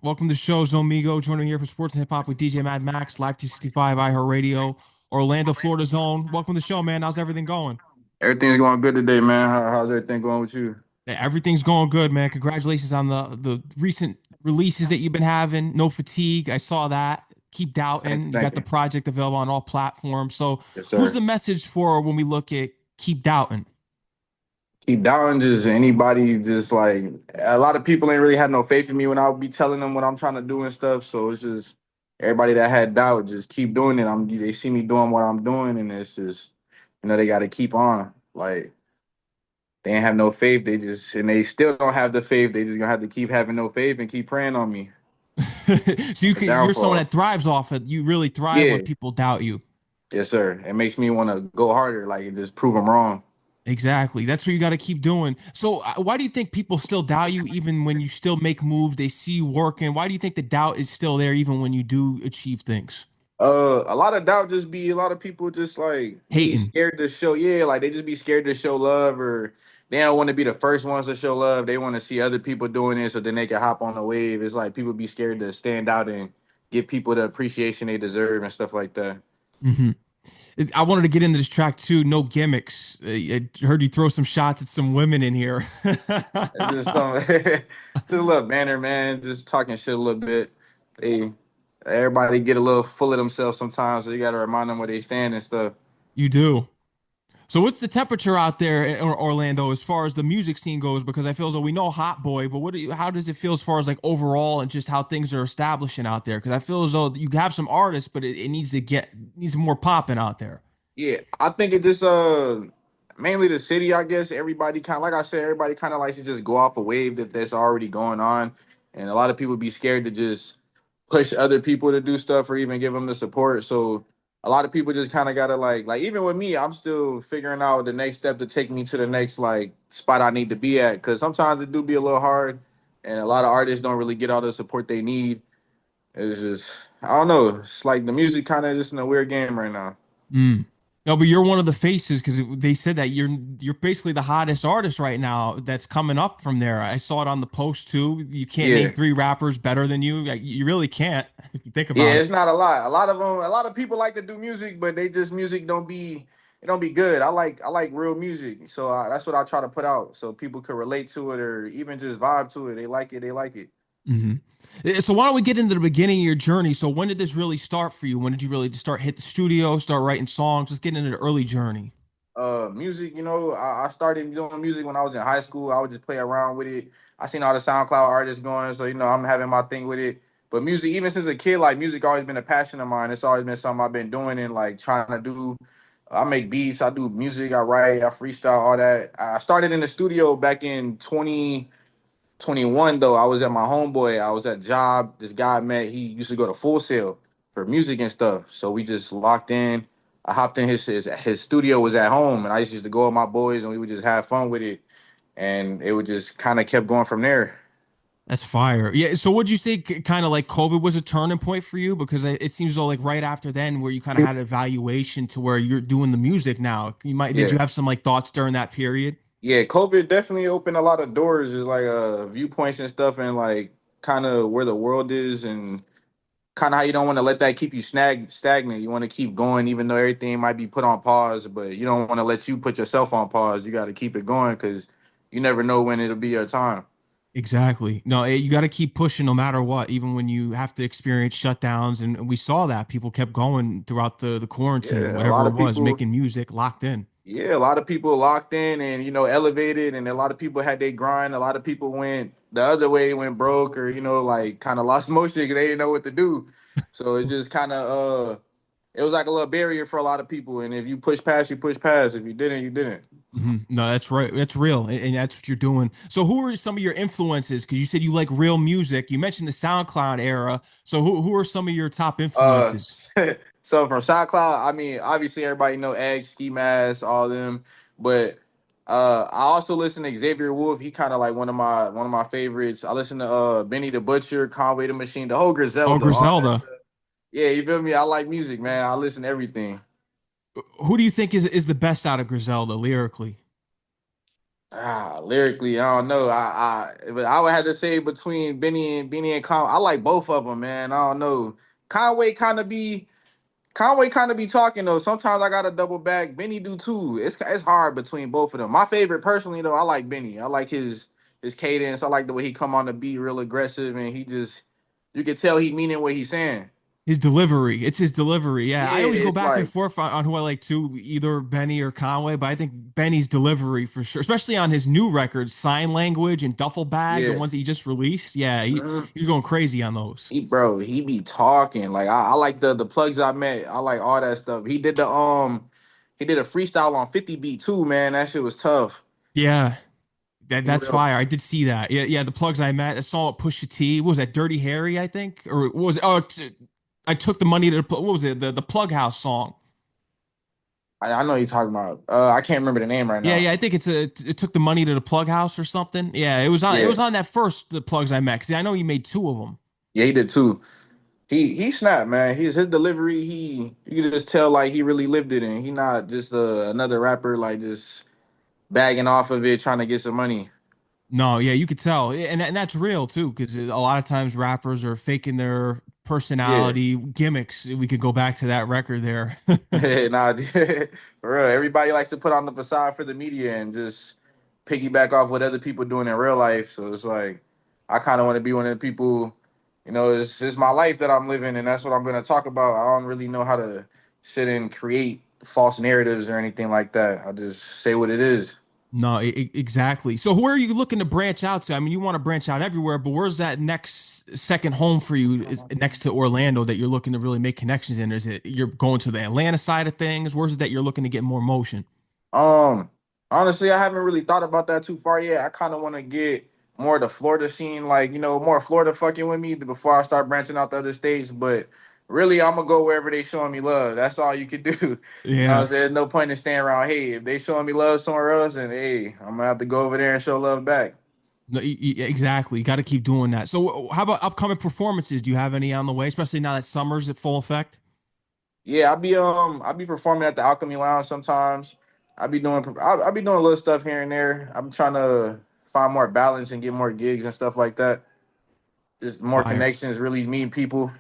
Welcome to the show, ZoeMigo. Joining here for Sports and Hip Hop with DJ Mad Max, Live 265, iHeartRadio, Orlando, Florida Zone. Welcome to the show, man. How's everything going? Everything's going good today, man. How's everything going with you? Yeah, everything's going good, man. Congratulations on the recent releases that you've been having. No fatigue. I saw that. Keep Thank you, doubting. You thank got the you. project available on all platforms. So, Yes, who's sir. the message for when we look at keep doubting? Keep down, just anybody, just like a lot of people ain't really had no faith in me when I would be telling them what I'm trying to do and stuff. So it's just everybody that had doubt, just keep doing it. They see me doing what I'm doing, and it's just they got to keep on. Like they ain't have no faith. They still don't have the faith. They just gonna have to keep having no faith and keep praying on me. So The you're someone downfall. that thrives off it. You really thrive when Yeah, people doubt you. yes, sir. It makes me want to go harder, like and just prove them wrong. Exactly. That's what you got to keep doing. So, why do you think people still doubt you even when you still make moves? They see you working. Why do you think the doubt is still there even when you do achieve things? A lot of doubt just be a lot of people just like be Hating. scared to show, yeah, like they just be scared to show love, or they don't want to be the first ones to show love. They want to see other people doing it so then they can hop on the wave. It's like people be scared to stand out and give people the appreciation they deserve and stuff like that. hmm I wanted to get into this track too. No gimmicks. I heard you throw some shots at some women in here. It's just some just a little banner, man, just talking shit a little bit. They Everybody get a little full of themselves sometimes, so you gotta remind them where they stand and stuff. You do. So what's the temperature out there in Orlando as far as the music scene goes? Because I feel as though we know Hot Boy, but how does it feel as far as like overall and just how things are establishing out there? Because I feel as though you have some artists, but it needs more popping out there. Yeah, I think it just mainly the city, I guess. Everybody kind of like I said, everybody kind of likes to just go off a wave that's already going on. And a lot of people be scared to just push other people to do stuff or even give them the support. So a lot of people just kind of gotta like even with me, I'm still figuring out the next step to take me to the next like spot I need to be at. Cause sometimes it do be a little hard and a lot of artists don't really get all the support they need. It's just I don't know. It's like the music kind of just in a weird game right now. Mm. No, but you're one of the faces because they said that you're basically the hottest artist right now that's coming up from there. I saw it on the post too. You can't name Yeah. three rappers better than you. Like, you really can't if you think Yeah, about it. it's not a lot. A lot of them, a lot of people like to do music, but they just music don't be good. I like real music, so that's what I try to put out, so people could relate to it or even just vibe to it. They like it. They like it. hmm So why don't we get into the beginning of your journey? So when did this really start for you? When did you really start hit the studio, start writing songs? Let's get into the early journey. Music. I started doing music when I was in high school. I would just play around with it. I seen all the SoundCloud artists going, so I'm having my thing with it. But music, even since a kid, like music, always been a passion of mine. It's always been something I've been doing and like trying to do. I make beats, I do music, I write, I freestyle, all that. I started in the studio back in 2021 though. I was at my homeboy. I was at a job. This guy I met. He used to go to Full Sail for music and stuff. So we just locked in. I hopped in his studio was at home, and I used to go with my boys, and we would just have fun with it, and it would just kind of kept going from there. That's fire. Yeah. So would you say kind of like COVID was a turning point for you? Because it seems though like right after then where you kind of had an evaluation to where you're doing the music now. Did Yeah, you have some like thoughts during that period? yeah. COVID definitely opened a lot of doors, just like viewpoints and stuff, and like kind of where the world is, and kind of how you don't want to let that keep you stagnant. You want to keep going, even though everything might be put on pause, but you don't want to let you put yourself on pause. You got to keep it going because you never know when it'll be your time. Exactly. No, you got to keep pushing no matter what, even when you have to experience shutdowns. And we saw that people kept going throughout the quarantine, Yeah, a whatever lot it of was, people. making music locked in. Yeah, a lot of people locked in and elevated, and a lot of people had their grind. A lot of people went the other way, went broke, or like kind of lost motion because they didn't know what to do. So it just kind of it was like a little barrier for a lot of people. And if you push past, you push past. If you didn't, you didn't. No, that's right. That's real. And that's what you're doing. So who are some of your influences? Because you said you like real music. You mentioned the SoundCloud era. So who are some of your top Uh, influences? so from SoundCloud, I mean, obviously everybody know Egg, Ski Mask, all them, but I also listen to Xavier Wolf. He kind of like one of my favorites. I listen to Benny the Butcher, Conway the Machine, the whole Oh, Griselda, all that Griselda. stuff. Yeah, you feel me? I like music, man. I listen to everything. Who do you think is the best out of Griselda lyrically? Lyrically, I don't know. But I would have to say between Benny and Conway. I like both of them, man. I don't know. Conway kind of be Conway kind of be talking though. Sometimes I gotta double back. Benny do too. It's hard between both of them. My favorite personally though, I like Benny. I like his cadence. I like the way he come on the beat real aggressive and he just you can tell he meaning what he's saying. His delivery. It's his delivery. Yeah, Yeah, I always go it's back and like forth on who I like too, either Benny or Conway, but I think Benny's delivery for sure, especially on his new records, Sign Language and Duffel Bag, the yeah. ones that he just released. Yeah, Mhm. he's going crazy on those. He be talking like I like the plugs I met. I like all that stuff. He did a freestyle on 50 beat too, man. That shit was tough. Yeah, He that's real. fire. I did see that. Yeah, yeah, the plugs I met. I saw it Pusha T. What was that? Dirty Harry, I think, or what was it? I took the money to what was it? The Plug House song. I know you're talking about. I can't remember the name right Yeah, now. yeah, I think it took the money to the Plug House or something. Yeah, it Yeah, was on that first the plugs I met. 'Cause I know he made two of them. yeah, he did too. He snapped, man. His delivery. You can just tell like he really lived it, and he not just another rapper like just bagging off of it trying to get some money. No, yeah, you could tell, and that's real too, because a lot of times rappers are faking their Yeah. personality gimmicks. We could go back to that record there. Nah, for real. Everybody likes to put on the facade for the media and just piggyback off what other people doing in real life. So it's like I kind of want to be one of the people, it's my life that I'm living and that's what I'm gonna talk about. I don't really know how to sit and create false narratives or anything like that. I just say what it is. No, exactly. So where are you looking to branch out to? I mean, you want to branch out everywhere, but where's that next second home for you is next to Orlando that you're looking to really make connections in? Is it you're going to the Atlanta side of things? Where's it that you're looking to get more motion? Um, Honestly, I haven't really thought about that too far yet. I kind of want to get more of the Florida scene, like more Florida fucking with me before I start branching out to other states. But really, I'm gonna go wherever they showing me love. That's all you can do. You know what I'm Yeah. saying? There's no point in staying around. Hey, if they showing me love somewhere else, and hey, I'm gonna have to go over there and show love back. No, exactly. You got to keep doing that. So, how about upcoming performances? Do you have any on the way, especially now that summer's at full effect? Yeah, I'll be performing at the Alchemy Lounge sometimes. I'll be doing a little stuff here and there. I'm trying to find more balance and get more gigs and stuff like that. Just more Fire. connections, really meet people.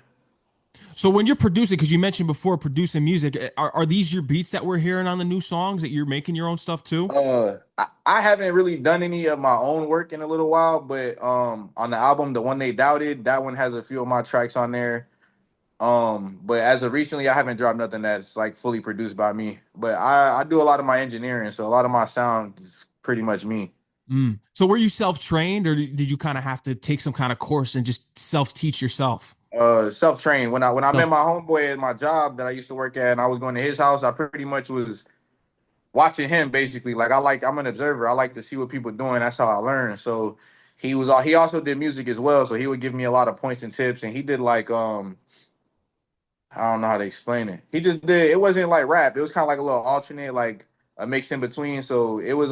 So, when you're producing, because you mentioned before producing music, are these your beats that we're hearing on the new songs that you're making your own stuff too? I haven't really done any of my own work in a little while, but on the album, the one they doubted, that one has a few of my tracks on there. But as of recently, I haven't dropped nothing that's like fully produced by me. But I do a lot of my engineering, so a lot of my sound is pretty much me. Mm. So, were you self-trained, or did you kind of have to take some kind of course and just self-teach yourself? Self-trained. When I met Self. my homeboy at my job that I used to work at, and I was going to his house, I pretty much was watching him basically. Like I'm an observer. I like to see what people doing. That's how I learn. So he also did music as well. So he would give me a lot of points and tips. And he did like I don't know how to explain it. He just did it wasn't like rap. It was kind of like a little alternate, like a mix in between. So it was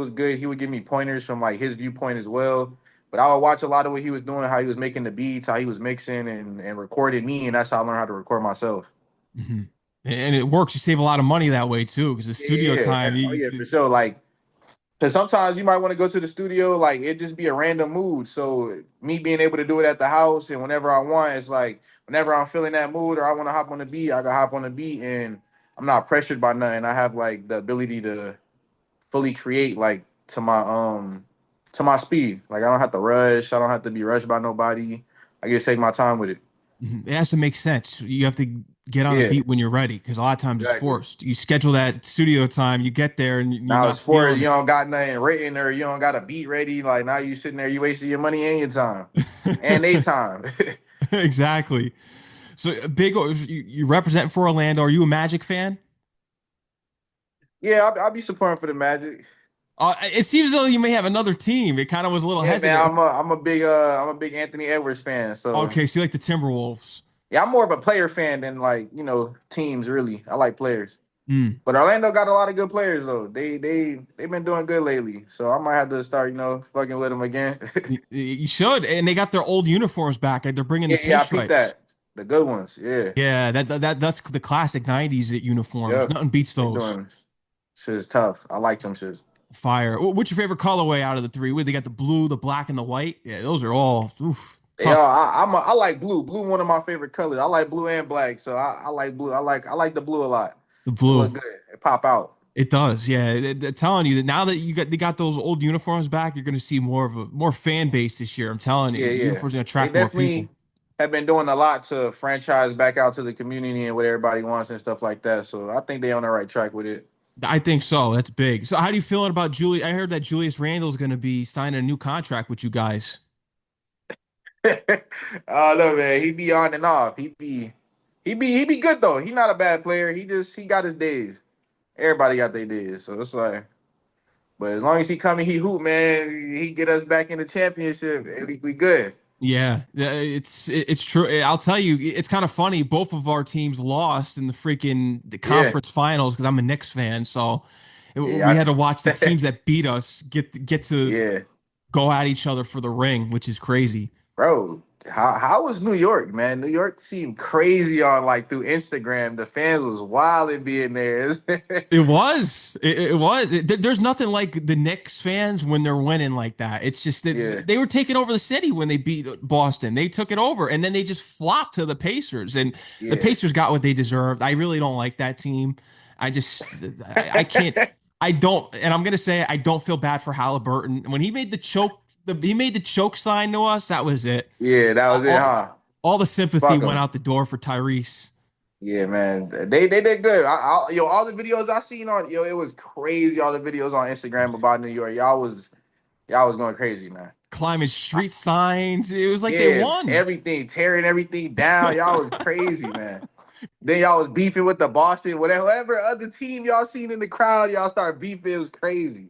good. He would give me pointers from like his viewpoint as well. But I would watch a lot of what he was doing, how he was making the beats, how he was mixing and recording me, and that's how I learned how to record myself. Mhm. And it works. You save a lot of money that way too, because the Yeah, studio yeah, time. yeah. Oh yeah, for sure. Like because sometimes you might want to go to the studio, like it just be a random mood. So me being able to do it at the house and whenever I want, it's like whenever I'm feeling that mood or I want to hop on the beat, I can hop on the beat and I'm not pressured by nothing. I have like the ability to fully create like to my speed. Like I don't have to rush. I don't have to be rushed by nobody. I just take my time with it. Mhm. It has to make sense. You have to get on the Yeah, beat when you're ready, because a lot of times it's exactly. forced. You schedule that studio time, you get there, and you're Now not it's for feeling you don't got nothing written or you don't got a beat ready. Like now you sitting there, you wasting your money and your time and they it. time. Exactly. So big, you represent for Orlando. Are you a Magic fan? Yeah, I'll be supporting for the Magic. It seems as though you may have another team. It kind of was a little Yeah, man, hesitant. I'm a big Anthony Edwards fan. So Okay, so you like the Timberwolves. yeah, I'm more of a player fan than like teams. Really, I like players. Mm. But Orlando got a lot of good players though. They've been doing good lately. So I might have to start fucking with them again. You should, and they got their old uniforms back. They're bringing the Yeah, yeah, I peeped pinstripes. that. The good ones. Yeah, Yeah, that's the classic '90s uniforms. yep. Nothing beats They those. doing shit's tough. I like them shits. Fire. What's your favorite colorway out of the three? They got the blue, the black, and the white. Yeah, those are all oof, Yeah, tough. I like blue. Blue, one of my favorite colors. I like blue and black, so I like blue. I like the blue a lot. The It look blue. good. It pop out. It does, yeah. They're telling you that now that they got those old uniforms back, you're going to see more of a more fan base this year. I'm telling you, Yeah, the yeah. uniforms going to They attract more people. definitely have been doing a lot to franchise back out to the community and what everybody wants and stuff like that. So I think they on the right track with it. I think so. That's big. So, how do you feeling about Julie? I heard that Julius Randle's going to be signing a new contract with you guys. Oh no, man. He be on and off. He be good though. He not a bad player. He got his days. Everybody got their days. So it's like, but as long as he come and he hoop, man, he get us back in the championship. We good. Yeah, it's true. I'll tell you, it's kind of funny. Both of our teams lost in the Yeah, conference finals because I'm a Knicks fan. So we yeah, had to watch the teams that beat us get to yeah. go at each other for the ring, which is crazy. Bro, how was New York, man? New York seemed crazy on like through Instagram. The fans was wild in being there. It was. It was. There's nothing like the Knicks fans when they're winning like that. It's just Yeah, that they were taking over the city when they beat Boston. They took it over, and then they just flopped to the Pacers, and the yeah. Pacers got what they deserved. I really don't like that team. I just, I can't. I don't, and I'm gonna say I don't feel bad for Halliburton when he made the choke. He made the choke sign to us. That was it. Yeah, that was it, All, huh? all the sympathy Fuck went them. out the door for Tyrese. Yeah, man. They did good. Yo, all the videos I seen on yo, it was crazy. All the videos on Instagram about New York. Y'all was going crazy, man. Climbing street signs. It was like they Yeah, won. everything, tearing everything down. Y'all was crazy, man. Then y'all was beefing with the Boston, whatever other team y'all seen in the crowd, y'all start beefing. It was crazy.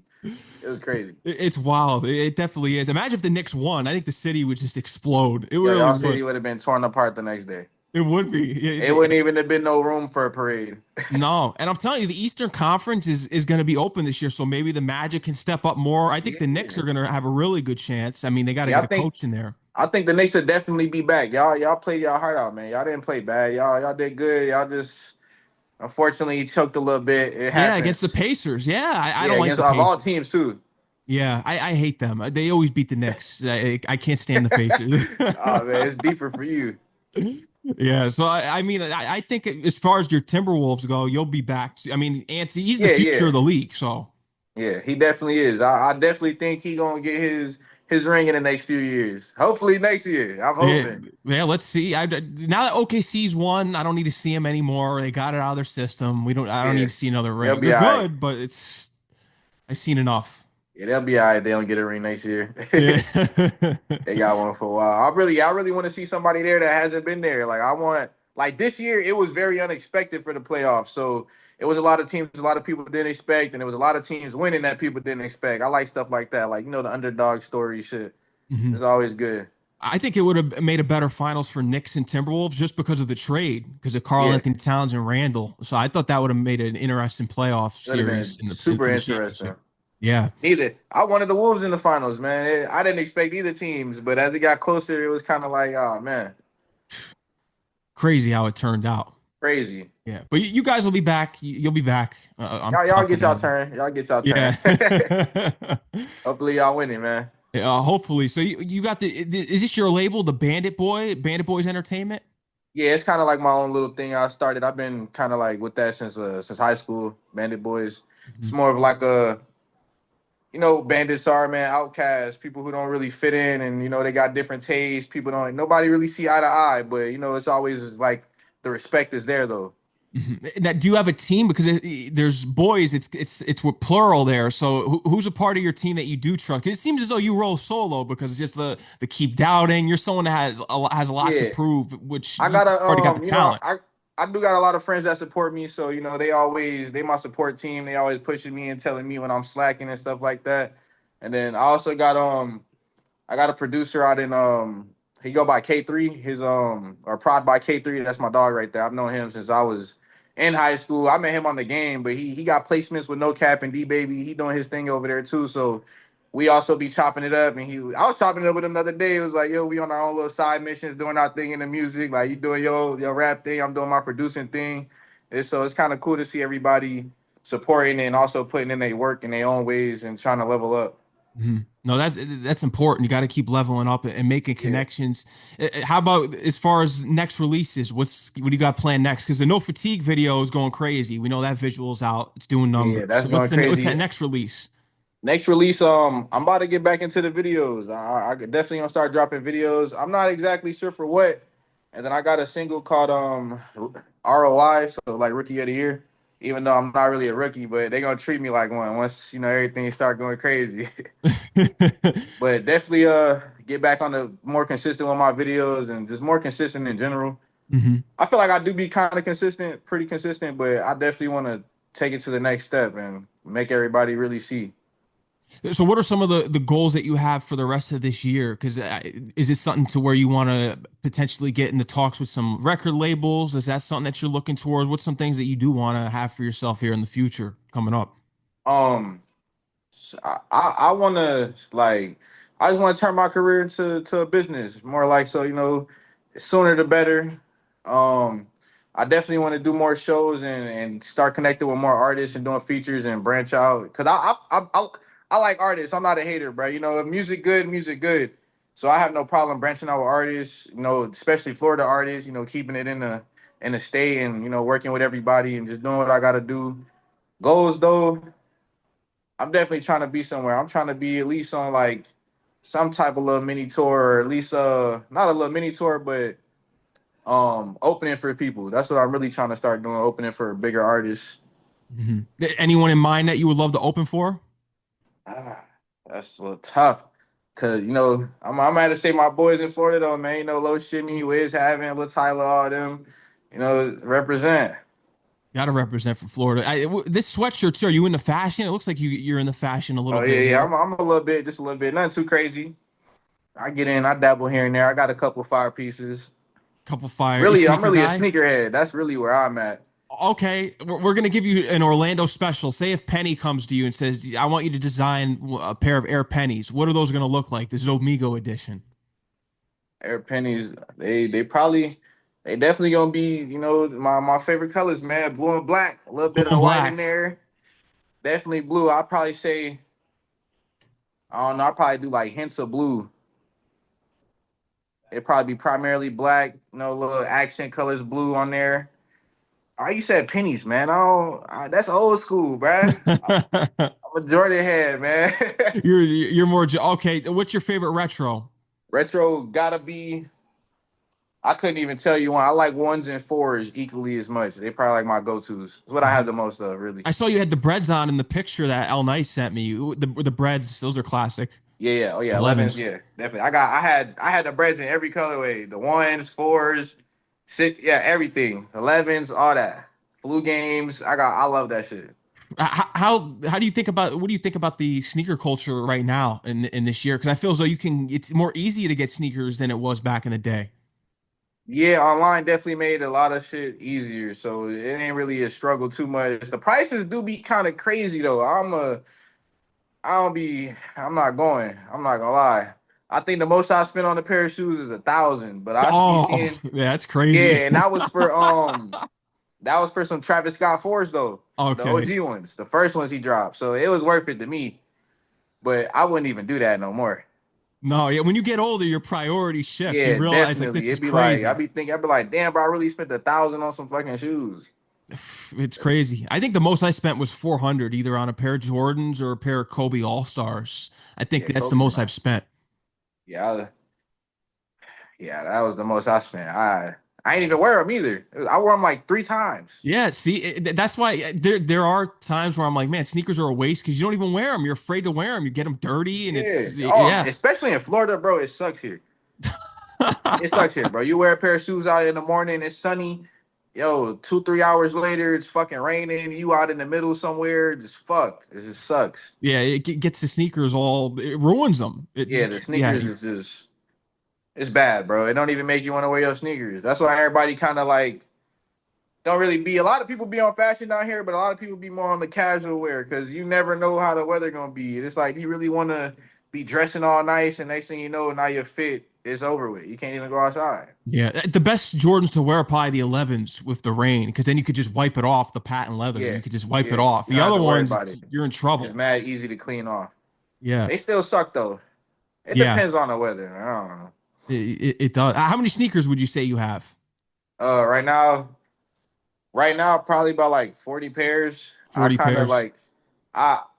It was crazy. It's wild. It definitely is. Imagine if the Knicks won. I think the city would just explode. It Yo, really y'all would. city would have been torn apart the next day. It would be. It wouldn't even have been no room for a parade. No, and I'm telling you, the Eastern Conference is going to be open this year, so maybe the Magic can step up more. I think the Knicks Yeah. are going to have a really good chance. I mean, they got to Yeah, get a coach in there. I think the Knicks will definitely be back. Y'all played y'all heart out, man. Y'all didn't play bad. Y'all did good. Y'all just unfortunately choked a little bit. It Yeah, against the happens. Pacers. Yeah, I Yeah, don't like against the of all Pacers. teams too. Yeah, I hate them. They always beat the Knicks. I can't stand the Pacers. Oh man, it's deeper for you. Yeah, so I mean, I think as far as your Timberwolves go, you'll be back. I mean, Antsy, he's the Yeah, future of yeah. the league. So Yeah, he definitely is. I definitely think he gonna get his ring in the next few years. Hopefully next year. I'm yeah, hoping. yeah. Let's see. Now that OKC's won, I don't need to see him anymore. They got it out of their system. We don't. I don't Yeah, need to see another they'll ring. be They're all right. good, but it's I've seen enough. Yeah, they'll be all right. They don't get a ring next year. Yeah. They got one for a while. I really want to see somebody there that hasn't been there. Like I want, like this year, it was very unexpected for the playoffs. So it was a lot of teams, a lot of people didn't expect, and there was a lot of teams winning that people didn't expect. I like stuff like that. Like the underdog story shit. Mhm. It's always good. I think it would have made a better finals for Knicks and Timberwolves just because of the trade, because of Karl Yeah, Anthony Towns and Randall. So I thought that would have made an interesting playoff it would have series been super for the interesting. championship. Yeah. Neither I wanted the Wolves in the finals, man. I didn't expect either teams, but as it got closer, it was kind of like, oh man, Crazy how it turned out. crazy. Yeah, but you guys will be back. You'll be back. I'm Y'all get confident y'all of it. turn. Y'all get y'all turn. Yeah. Hopefully y'all winning, man. Hopefully. So you got is this your label, the Bandit Boys Entertainment? Yeah, it's kind of like my own little thing I started. I've been kind of like with that since high school. Bandit Boys. It's Mhm. more of like a bandits are, man, outcasts, people who don't really fit in, and they got different tastes. People don't nobody really see eye to eye, but it's always like the respect is there though. Mhm. Now, do you have a team? Because there's boys. It's with plural there. So who's a part of your team that you do trust? 'Cause it seems as though you roll solo because it's just the keep doubting. You're someone that has a lot to Yeah. prove, which I you got a already got the talent. I do got a lot of friends that support me, so they my support team. They always pushing me and telling me when I'm slacking and stuff like that. And then I got a producer out in he go by K3, his or Prod by K3, that's my dog right there. I've known him since I was in high school. I met him on the game, but he got placements with No Cap and D Baby. He doing his thing over there too. So we also be chopping it up, and I was chopping it up with him the other day. It was like, yo, we on our own little side missions, doing our thing in the music. Like you doing your rap thing, I'm doing my producing thing. And so it's kind of cool to see everybody. supporting it and also putting in their work in their own ways and trying to level up. No, that's important. You got to keep leveling up and making Yeah. connections. How about as far as next releases? What do you got planned next? Because the No Fatigue video is going crazy. We know that visual's out. It's doing Yeah, numbers. that's So going what's that crazy. next release? Next release, I'm about to get back into the videos. I definitely gonna start dropping videos. I'm not exactly sure for what. And then I got a single called ROI, so like Rookie of the Year. Even though I'm not really a rookie, but they gonna treat me like one once everything start going crazy. But definitely get back on the more consistent with my videos and just more consistent in general. hmm I feel like I do be kind of consistent, pretty consistent, but I definitely want to take it to the next step and make everybody really see. So what are some of the goals that you have for the rest of this year? Because is this something to where you want to potentially get into talks with some record labels? Is that something that you're looking towards? What's some things that you do want to have for yourself here in the future coming up? Um, I want to like I just want to turn my career into a business more like so sooner the better. Um, I definitely want to do more shows and start connecting with more artists and doing features and branch out because I like artists. I'm not a hater, bro. If music good, music good. So I have no problem branching out with artists. Especially Florida artists. Keeping it in the state and working with everybody and just doing what I got to do. Goals though. I'm definitely trying to be somewhere. I'm trying to be at least on like some type of little mini tour, or at least not a little mini tour, but opening for people. That's what I'm really trying to start doing, opening for bigger artists. Anyone in mind that you would love to open for? Ah, that's a little tough. Cause I'm gonna say my boys in Florida though, man. Low Shimmy, Wiz Having, Lil Tyler, all them, represent. Got to represent for Florida. This sweatshirt too. Are you into fashion? It looks like you're into fashion a little Oh bit yeah, yeah. here. I'm a little bit, just a little bit, nothing too crazy. I get in, I dabble here and there. I got a couple fire pieces. Couple fire. You Really, I'm sneaker really a guy? sneakerhead. That's really where I'm at. Okay, we're gonna give you an Orlando special. Say if Penny comes to you and says, "I want you to design a pair of Air Pennies." What are those gonna look like? The ZoeMigo edition. Air pennies, they definitely gonna be, my favorite colors, man. Blue and black, a little Blue bit of and the white in black. there. Definitely blue. I'd probably say, I don't know, I'd probably do like hints of blue. It'd probably be primarily black, little accent colors blue on there. Oh, you said pennies, man. That's old school, bruh. I'm a Jordan head, man. You're more okay. What's your favorite retro? Retro gotta be. I couldn't even tell you one. I like ones and fours equally as much. They probably like my go-tos. It's what I have the most of, really. I saw you had the breads on in the picture that L Nice sent me. The breads, those are classic. Yeah, yeah. Oh yeah, 11s. 11s. Yeah, definitely. I had the breads in every colorway. The ones, fours, six, yeah, everything. 11s, all that. Flu games. I love that shit. How do you think about what do you think about the sneaker culture right now in this year? Because I feel as though it's more easy to get sneakers than it was back in the day. Yeah, online definitely made a lot of shit easier. So it ain't really a struggle too much. The prices do be kind of crazy though. I'm not going. I'm not gonna lie. I think the most I spent on a pair of shoes is 1,000, but I be Oh, seeing, yeah, that's yeah, crazy. and that was for some Travis Scott fours though, the Okay. OG ones, the first ones he dropped. So it was worth it to me, but I wouldn't even do that no more. No, yeah, when you get older, your priorities shift. You Yeah, realize like definitely. this is It'd be like crazy. I'd be like, damn, bro, I really spent 1,000 on some fucking shoes. It's crazy. I think the most I spent was 400 either on a pair of Jordans or a pair of Kobe All-Stars. I think Yeah, that's the Kobe's most I've nice. spent. Yeah, yeah, that was the most I spent. I ain't even wear them either. I wore them like 3 times. Yeah, see, that's why there are times where I'm like, man, sneakers are a waste because you don't even wear them. You're afraid to wear them. You get them dirty, and Yeah. it's Oh, yeah. especially in Florida, bro. It sucks here. It sucks here, bro. You wear a pair of shoes out in the morning, it's sunny. Yo, 2, 3 hours later, it's fucking raining. You out in the middle somewhere, just fucked. It just sucks. Yeah, gets the sneakers all, it ruins them. Yeah, the Yeah, sneakers is just it's bad, bro. It don't even make you want to wear your sneakers. That's why everybody kind of like don't really be. A lot of people be on fashion down here, but a lot of people be more on the casual wear because you never know how the weather gonna be. It's like you really want to be dressing all nice, and next thing you know, now you're fit. it's over with. You can't even go outside. Yeah, the best Jordans to wear are probably the 11s with the rain, because then you could just wipe it off, the patent leather. Yeah, You could just wipe it yeah. off. You The don't have other to worry ones, about it. you're in It's trouble. mad easy to clean off. Yeah, They still suck though. It yeah, depends on the weather. I don't know. it does. How many sneakers would you say you have? Uh, right now, right now, probably about like 40 pairs. I 40 kind of pairs. like,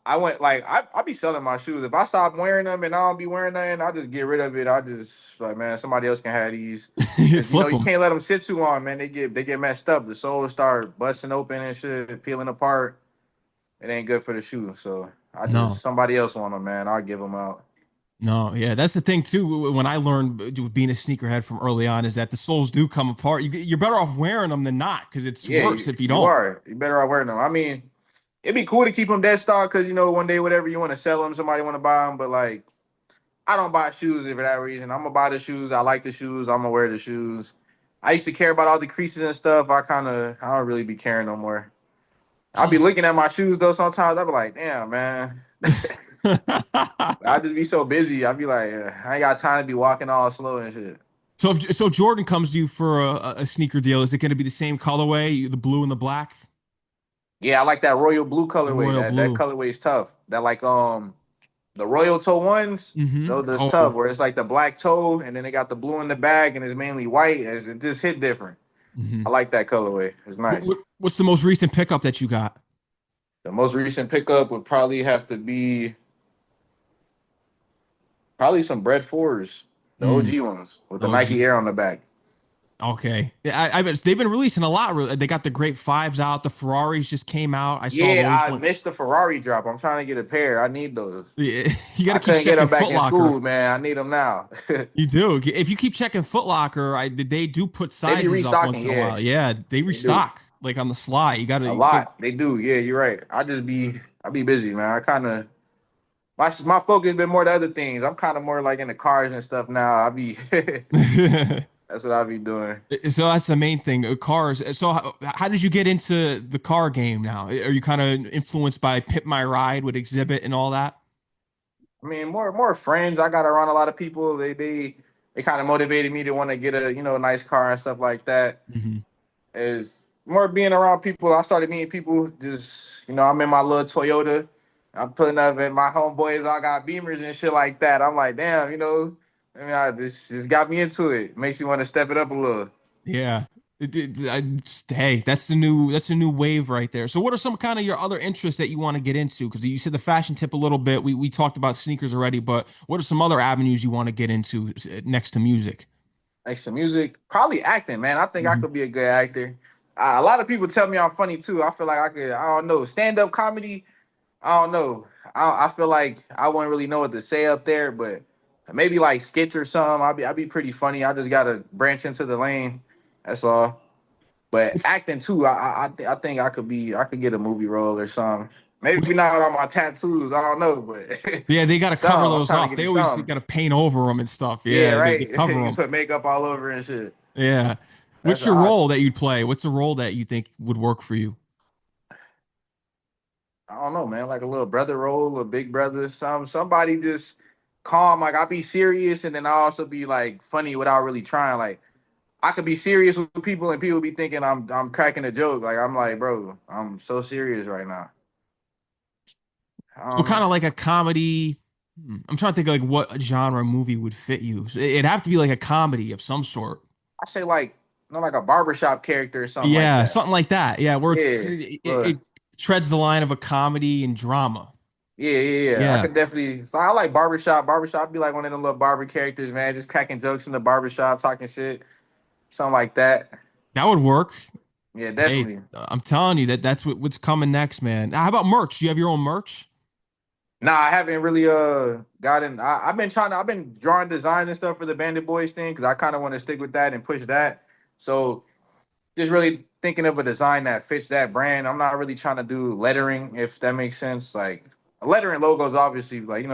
I went like I be selling my shoes. If I stop wearing them and I don't be wearing nothing, I just get rid of it. I just like, man, somebody else can have these. Cause Flip you them. can't let them sit too long, man. They get messed up. The soles start busting open and shit, peeling apart. It ain't good for the shoe. So I just No. somebody else want them, man. I'll give them out. No, yeah, that's the thing too. When I learned with being a sneakerhead from early on, is that the soles do come apart. You're better off wearing them than not, because it's Yeah, worse if you you don't. are. You better off wearing them. I mean, it'd be cool to keep them dead stock because one day whatever you want to sell them, somebody want to buy them. But like, I don't buy shoes for that reason. I'm gonna buy the shoes. I like the shoes. I'm gonna wear the shoes. I used to care about all the creases and stuff. I don't really be caring no more. I'll be looking at my shoes though. Sometimes I'll be like, damn man, I just be so busy. I'll be like, I ain't got time to be walking all slow and shit. So Jordan comes to you for a sneaker deal, is it going to be the same colorway, the blue and the black, Yeah, I like that royal blue the colorway. royal That blue? colorway is tough. That like the royal toe ones. Those tough Oh, where it's like the black toe and then they got the blue in the bag and it's mainly white. It just hit different. I hmm. like that colorway. It's nice. What's the most recent pickup that you got? The most recent pickup would probably have to be probably some Bread Fours, the Mm, OG ones with the Nike OG. Air on the back. Okay. Yeah, I bet they've been releasing a lot. They got the great fives out. The Ferraris just came out. I saw Yeah, those I one. mid Ferrari drop. I'm trying to get a pair. I need those. Yeah, you got to I keep couldn't get checking them back Foot in Locker. school, man. I need them now. You do. If you keep checking Foot Locker, they do put They be sizes up restocking, once in a yeah. while. Yeah, they They do. restock like on the sly. You got A to. lot. They do. Yeah, you're right. I be busy, man. I kind of my focus been more to other things. I'm kind of more like in the cars and stuff now. I be that's what I be doing. So that's the main thing, cars. So how did you get into the car game now? Are you kind of influenced by Pit My Ride with Exhibit and all that? I mean, more friends. I got around a lot of people. They kind of motivated me to want to get a nice car and stuff like that. Hmm. Is more being around people. I started meeting people. Just I'm in my little Toyota. I'm putting up at my homeboys. All got Beamers and shit like that. I'm like, damn, I mean, this just got me into it. Makes you want to step it up a little. Yeah. Hey, that's the new wave right there. So what are some kind of your other interests that you want to get into? Because you said the fashion tip a little bit. We talked about sneakers already, but what are some other avenues you want to get into next to music? Next to music, probably acting, man. I think I Hmm. could be a good actor. A lot of people tell me I'm funny too. I feel like I could. I don't know. Stand up comedy. I don't know. I feel like I wouldn't really know what to say up there, but maybe like skits or something. I'll be pretty funny. I just gotta branch into the lane. That's all. But What's, acting too, I think I could get a movie role or something. Maybe what's, not on my tattoos. I don't know, but yeah, they got to cover some. I'm those trying to up. get They you always some. got to paint over them and stuff. Yeah, Yeah, they right. cover You them. put makeup all over and shit. Yeah. That's What's your I role that you'd play? What's a role that you think would work for you? I don't know, man. Like a little brother role, a big brother, somebody just calm. Like I'll be serious, and then I also be like funny without really trying. Like I could be serious with people, and people be thinking I'm cracking a joke. Like I'm like, bro, I'm so serious right now. I So don't kind know. of like a comedy. I'm trying to think like what genre movie would fit you. So it'd have to be like a comedy of some sort. I say like like a barbershop character or something like Yeah, that. something like that. Yeah, where Yeah, it look, treads the line of a comedy and drama. yeah. I Yeah, could definitely. So I like barbershop. Barbershop be like one of them little barber characters, man. Just cracking jokes in the barbershop, talking shit, something like that. that would work. Yeah, Hey, definitely. I'm telling you that's what's coming next, man. How about merch? Do you have your own merch? Nah, I haven't really gotten. I've been drawing designs and stuff for the Bandit Boys thing because I kind of want to stick with that and push that. So just really thinking of a design that fits that brand. I'm not really trying to do lettering, if that makes sense. Like lettering logos, obviously, like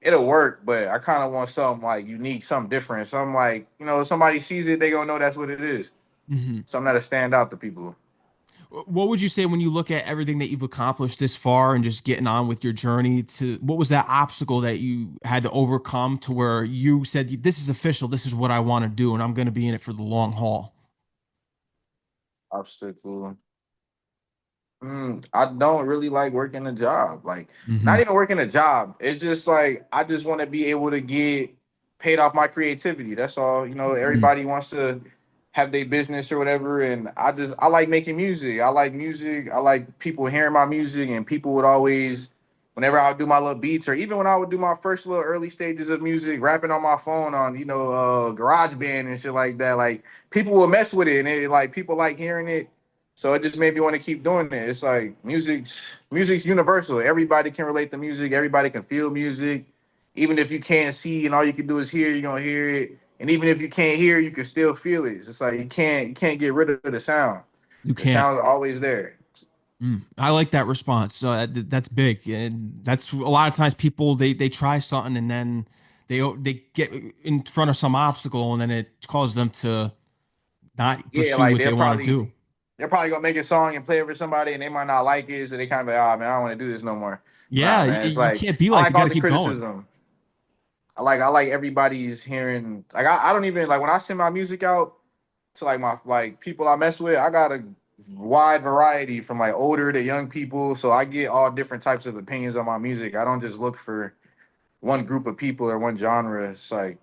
it'll work, but I kind of want something like unique, something different, something like somebody sees it, they gonna know that's what it is. Hmm. Something that'll stand out to people. What would you say when you look at everything that you've accomplished this far and just getting on with your journey to what was that obstacle that you had to overcome to where you said, this is official, this is what I want to do, and I'm going to be in it for the long haul? Obstacle. I don't really like working a job. Like, not Hmm. even working a job. It's just like I just want to be able to get paid off my creativity. That's all. Everybody wants to have their business or whatever, and I like making music. I like music. I like people hearing my music, and people would always, whenever I would do my little beats, or even when I would do my first little early stages of music, rapping on my phone on GarageBand and shit like that. Like people will mess with it, and like people like hearing it, so it just made me want to keep doing it. It's like music's universal. Everybody can relate to music. Everybody can feel music. Even if you can't see and all you can do is hear, you're gonna hear it. And even if you can't hear, you can still feel it. It's just like you can't get rid of the sound. You The can't. sound's always there. I like that response. So that's big, and that's a lot of times people they try something and then they get in front of some obstacle and then it causes them to not Yeah, pursue like what they they're want to probably do. they're probably gonna make a song and play it for somebody and they might not like it, so they kind of like, oh man, I don't want to do this no more. Nah, Yeah, man. It's you like can't be I like, you like got all to the keep going. criticism. I like everybody's hearing. Like I don't even like when I send my music out to like my like people I mess with. I got a wide variety from like older to young people, so I get all different types of opinions on my music. I don't just look for one group of people or one genre. It's like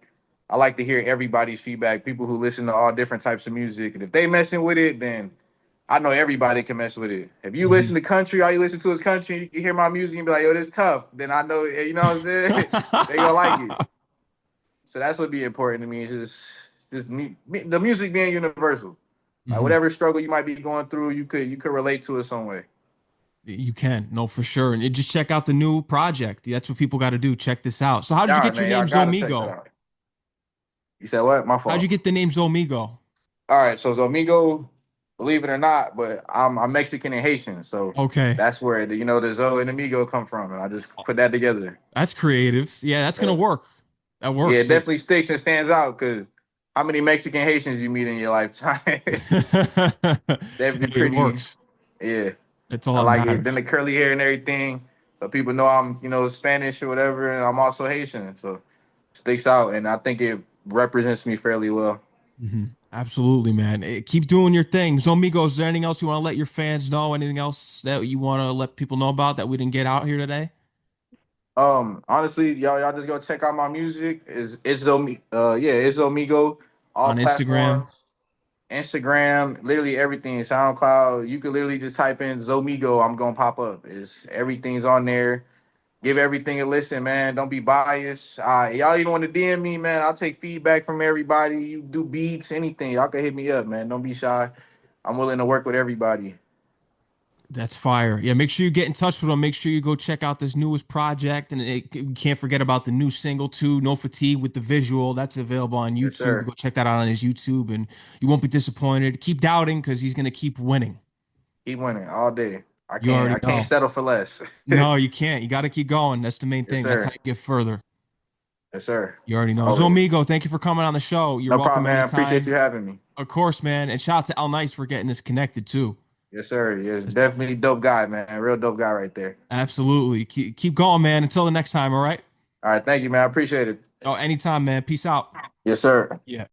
I like to hear everybody's feedback. People who listen to all different types of music, and if they messing with it, then I know everybody can mess with it. If you listen Mhm. to country, all you listen to is country, you can hear my music and be like, "Yo, this tough." Then I know, you know what I'm saying? They gonna like it. So that's what be important to me. Is the music being universal. Like Mhm. whatever struggle you might be going through, you could relate to it some way. You can, no, for sure. And just check out the new project. That's what people got to do. Check this out. So, how did you All right, get your man, name y'all gotta check that ZoeMigo? out. You said what? My How'd you fault. get the name ZoeMigo? All right, so ZoeMigo, believe it or not, but I'm Mexican and Haitian, so Okay. that's where the Zoe and Amigo come from, and I just put that together. That's creative. Yeah, that's gonna Uh, work. That yeah, it works. definitely sticks and stands out because how many Mexican Haitians you meet in your lifetime? Definitely Hey, it pretty. works. Yeah, That's all I that like it. Then matters. the curly hair and everything, so people know I'm Spanish or whatever, and I'm also Haitian, so it sticks out, and I think it represents me fairly well. Absolutely, man. Keep doing your thing. ZoeMigo, is there anything else you want to let your fans know? Anything else that you want to let people know about that we didn't get out here today? Honestly, y'all just go check out my music. It's Zomigo, all On Instagram, platforms, Instagram, literally everything, SoundCloud. You could literally just type in Zomigo, I'm gonna pop up. It's everything's on there. Give everything a listen, man. Don't be biased. Y'all even want to DM me, man. I'll take feedback from everybody. You do beats, anything. Y'all can hit me up, man. Don't be shy. I'm willing to work with everybody. that's fire. Yeah, make sure you get in touch with them. Make sure you go check out this newest project. And you can't forget about the new single, too, No Fatigue with the visual. That's available on Yes, YouTube. sir. Go check that out on his YouTube, and you won't be disappointed. Keep doubting because he's going to keep winning. Keep winning all day. I You can't already I can't know. settle for less. No, you can't. You got to keep going. That's the main Yes, thing. That's how sir. you get further. Yes, sir. You already know. Always. ZoeMigo, thank you for coming on the show. You're No problem, welcome man. Appreciate anytime. you having me. Of course, man. And shout out to El Nice for getting us connected too. Yes, sir. Yes, That's definitely dope guy, man. Real dope guy right there. absolutely. Keep going, man. Until the next time, all right? All right, thank you, man. I appreciate it. Oh, anytime, man. Peace out. Yes, sir. Yeah.